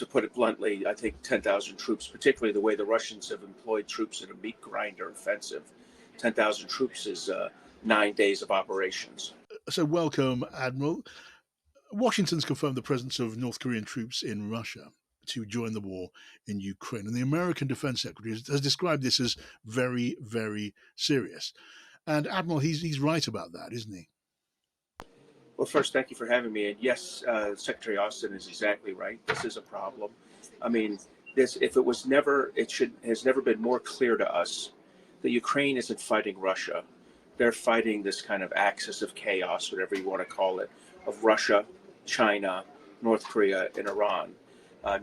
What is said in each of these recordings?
to put it bluntly, I think 10,000 troops, particularly the way the Russians have employed troops in a meat grinder offensive, 10,000 troops is 9 days of operations. So, welcome, Admiral. Washington's confirmed the presence of North Korean troops in Russia to join the war in Ukraine. And the American Defense Secretary has described this as very, very serious. And Admiral, he's right about that, isn't he? Well, first, thank you for having me. And yes, Secretary Austin is exactly right. This is a problem. I mean, this if it was never, it should has never been more clear to us that Ukraine isn't fighting Russia. They're fighting this kind of axis of chaos, whatever you want to call it, of Russia, China, North Korea, and Iran.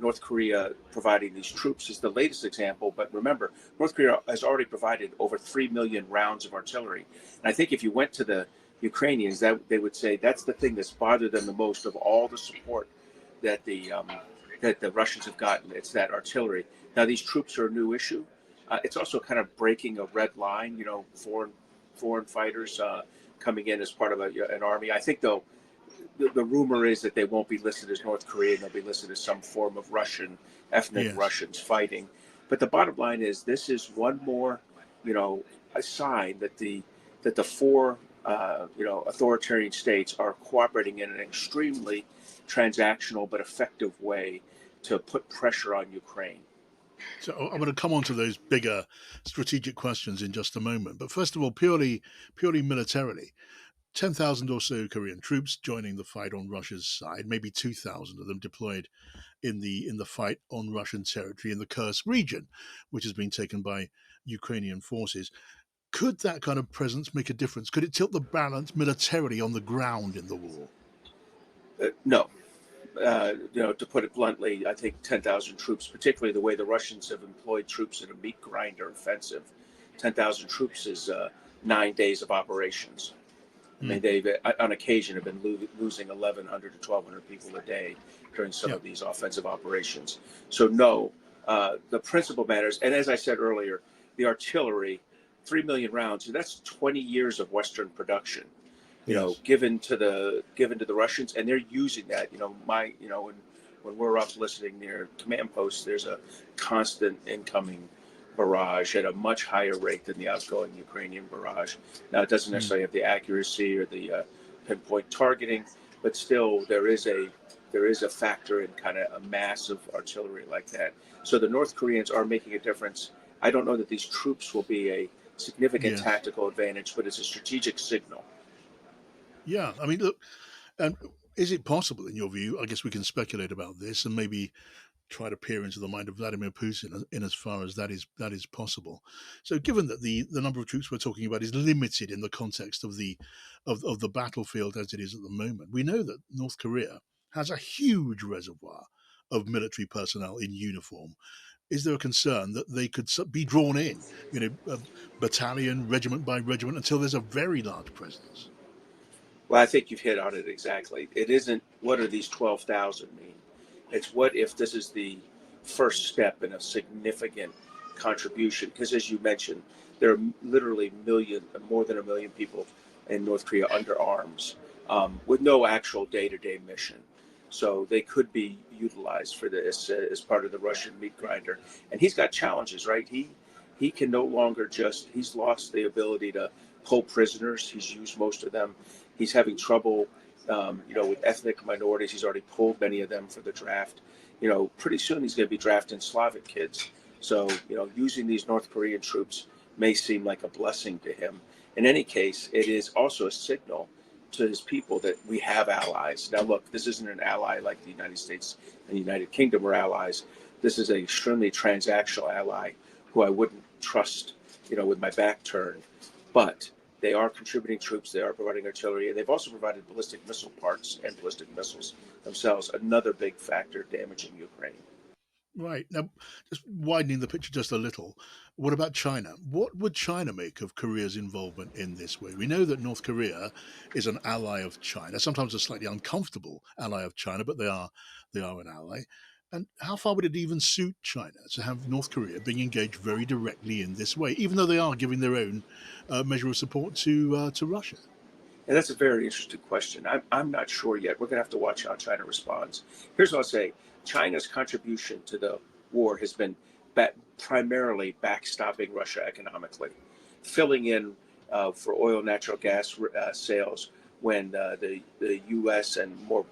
North Korea providing these troops is the latest example, but remember, North Korea has already provided over 3 million rounds of artillery. And I think if you went to the Ukrainians, that they would say that's the thing that's bothered them the most of all the support that the Russians have gotten. It's that artillery. Now these troops are a new issue. It's also kind of breaking a red line. You know, foreign fighters coming in as part of an army. I think though the rumor is that they won't be listed as North Korean. They'll be listed as some form of Russian, ethnic Yes. Russians fighting. But the bottom line is this is one more, a sign that the four authoritarian states are cooperating in an extremely transactional but effective way to put pressure on Ukraine. So I'm going to come on to those bigger strategic questions in just a moment. But first of all, purely militarily, 10,000 or so Korean troops joining the fight on Russia's side, maybe 2,000 of them deployed in the fight on Russian territory in the Kursk region, which has been taken by Ukrainian forces. Could that kind of presence make a difference? Could it tilt the balance militarily on the ground in the war? No, to put it bluntly, I think 10,000 troops, particularly the way the Russians have employed troops in a meat grinder offensive, 10,000 troops is 9 days of operations. I Hmm. mean, they've on occasion have been losing 1,100 to 1,200 people a day during some Yeah. of these offensive operations. So no, the principle matters. And as I said earlier, the artillery, 3 million rounds. That's 20 years of Western production. Yes. Given to the Russians, and they're using that. When we're up listening near command posts, there's a constant incoming barrage at a much higher rate than the outgoing Ukrainian barrage. Now, it doesn't Hmm. necessarily have the accuracy or the pinpoint targeting, but still there is a factor in kind of a massive artillery like that. So the North Koreans are making a difference. I don't know that these troops will be a significant Yes. tactical advantage, but it's a strategic signal. Yeah. I mean, look, and is it possible, in your view? I guess we can speculate about this and maybe try to peer into the mind of Vladimir Putin in as far as that is possible. So, given that the number of troops we're talking about is limited in the context of the battlefield as it is at the moment, we know that North Korea has a huge reservoir of military personnel in uniform. Is there a concern that they could be drawn in, battalion, regiment by regiment, until there's a very large presence? Well, I think you've hit on it exactly. It isn't what are these 12,000 mean? It's what if this is the first step in a significant contribution? Because as you mentioned, there are literally more than a million people in North Korea under arms with no actual day-to-day mission. So they could be utilized for this as part of the Russian meat grinder. And he's got challenges, right? He can no longer he's lost the ability to pull prisoners. He's used most of them. He's having trouble, with ethnic minorities. He's already pulled many of them for the draft. Pretty soon he's going to be drafting Slavic kids. So, using these North Korean troops may seem like a blessing to him. In any case, it is also a signal to his people that we have allies. Now, look, this isn't an ally like the United States and the United Kingdom are allies. This is an extremely transactional ally who I wouldn't trust, with my back turned. But they are contributing troops. They are providing artillery, and they've also provided ballistic missile parts and ballistic missiles themselves. Another big factor damaging Ukraine. Right. Now, just widening the picture just a little, what about China? What would China make of Korea's involvement in this way? We know that North Korea is an ally of China, sometimes a slightly uncomfortable ally of China, but they are an ally. And how far would it even suit China to have North Korea being engaged very directly in this way, even though they are giving their own measure of support to Russia? And that's a very interesting question. I'm not sure yet. We're going to have to watch how China responds. Here's what I'll say. China's contribution to the war has been primarily backstopping Russia economically, filling in for oil, natural gas sales when the U.S. and more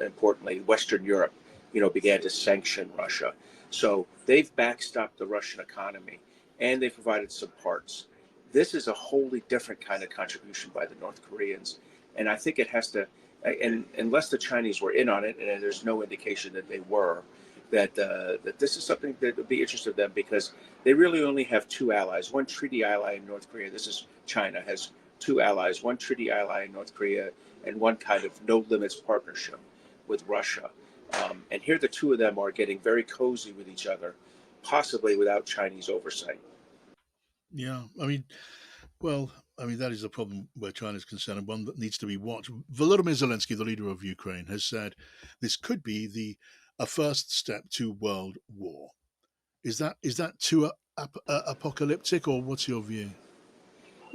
importantly Western Europe, began to sanction Russia. So they've backstopped the Russian economy, and they've provided some parts. This is a wholly different kind of contribution by the North Koreans, and I think it has to. And unless the Chinese were in on it, and there's no indication that they were, that this is something that would be interesting to them because they really only have two allies. One treaty ally in North Korea. This is China has two allies. One treaty ally in North Korea, and one kind of no limits partnership with Russia. And here the two of them are getting very cozy with each other, possibly without Chinese oversight. Yeah, I mean, well, I mean that is a problem where China is concerned, and one that needs to be watched. Volodymyr Zelensky, the leader of Ukraine, has said this could be a first step to world war. Is that too apocalyptic, or what's your view?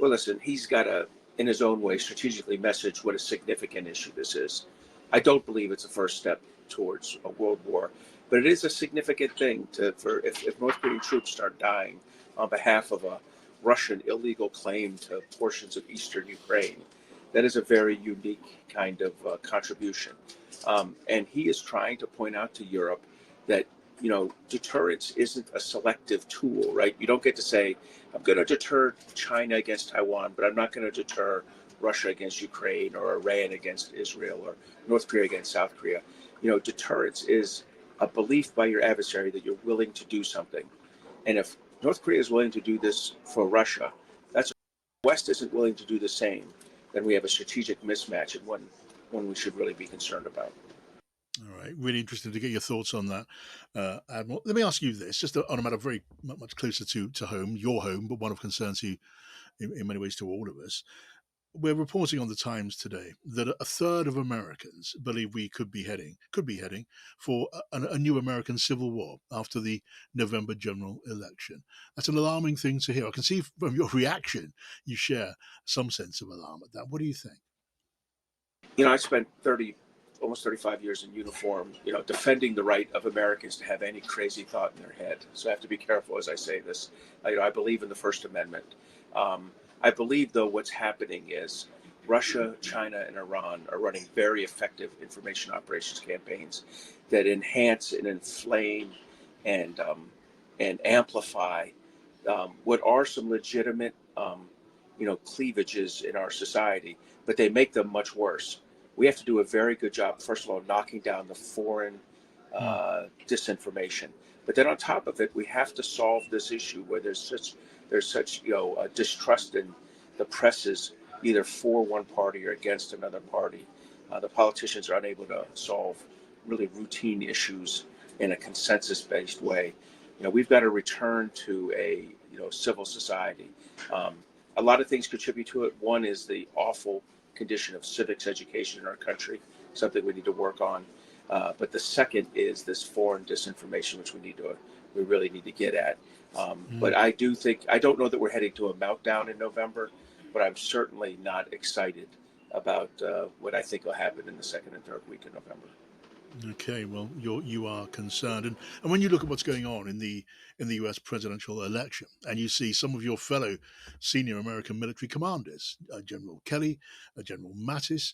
Well, listen, he's got to, in his own way, strategically message what a significant issue this is. I don't believe it's a first step towards a world war, but it is a significant thing for if North Korean troops start dying on behalf of a Russian illegal claim to portions of eastern Ukraine. That is a very unique kind of contribution. And he is trying to point out to Europe that, deterrence isn't a selective tool, right? You don't get to say, I'm going to deter China against Taiwan, but I'm not going to deter Russia against Ukraine or Iran against Israel or North Korea against South Korea. Deterrence is a belief by your adversary that you're willing to do something. And if North Korea is willing to do this for Russia, that's the West isn't willing to do the same, then we have a strategic mismatch and one we should really be concerned about. All right, really interesting to get your thoughts on that, Admiral. Let me ask you this, just on a matter very much closer to home, your home, but one of concern to, in many ways, to all of us. We're reporting on the Times today that a third of Americans believe we could be heading for a new American civil war after the November general election. That's an alarming thing to hear. I can see from your reaction you share some sense of alarm at that. What do you think? I spent almost 35 years in uniform, defending the right of Americans to have any crazy thought in their head. So I have to be careful as I say this. I believe in the First Amendment. I believe, though, what's happening is Russia, China, and Iran are running very effective information operations campaigns that enhance and inflame and and amplify what are some legitimate, cleavages in our society, but they make them much worse. We have to do a very good job, first of all, knocking down the foreign Mm. disinformation. But then on top of it, we have to solve this issue where there's such distrust in the presses, either for one party or against another party. The politicians are unable to solve really routine issues in a consensus-based way. We've got to return to a civil society. Um, a lot of things contribute to it. One is the awful condition of civics education in our country, something we need to work on. But the second is this foreign disinformation, which we really need to get at. But Mm. I don't know that we're heading to a meltdown in November, but I'm certainly not excited about what I think will happen in the second and third week of November. Okay, well, you are concerned, and when you look at what's going on in the U.S. presidential election, and you see some of your fellow senior American military commanders, General Kelly, General Mattis,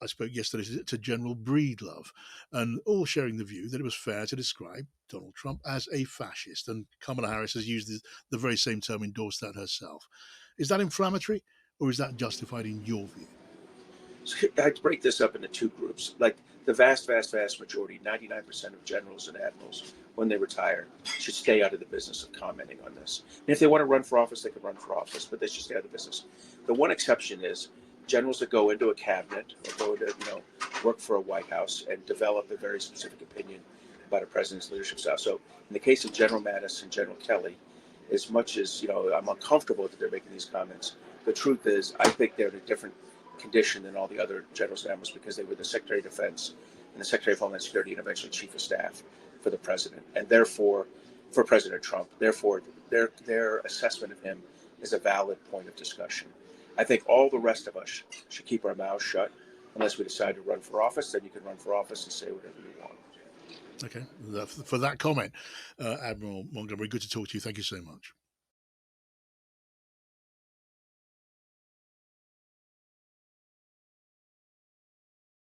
I spoke yesterday to General Breedlove, and all sharing the view that it was fair to describe Donald Trump as a fascist, and Kamala Harris has used the very same term, endorsed that herself. Is that inflammatory, or is that justified in your view? So I'd break this up into two groups. Like the vast, vast, vast majority, 99% of generals and admirals, when they retire, should stay out of the business of commenting on this. And if they want to run for office, they can run for office, but they should stay out of the business. The one exception is generals that go into a cabinet or go to, work for a White House and develop a very specific opinion about a president's leadership style. So in the case of General Mattis and General Kelly, as much as, I'm uncomfortable that they're making these comments, the truth is I think they're in a different condition than all the other generals and admirals because they were the Secretary of Defense and the Secretary of Homeland Security and eventually Chief of Staff for the president, and therefore for President Trump. Therefore, their assessment of him is a valid point of discussion. I think all the rest of us should keep our mouths shut unless we decide to run for office, then you can run for office and say whatever you want. Okay, for that comment, Admiral Montgomery, good to talk to you. Thank you so much.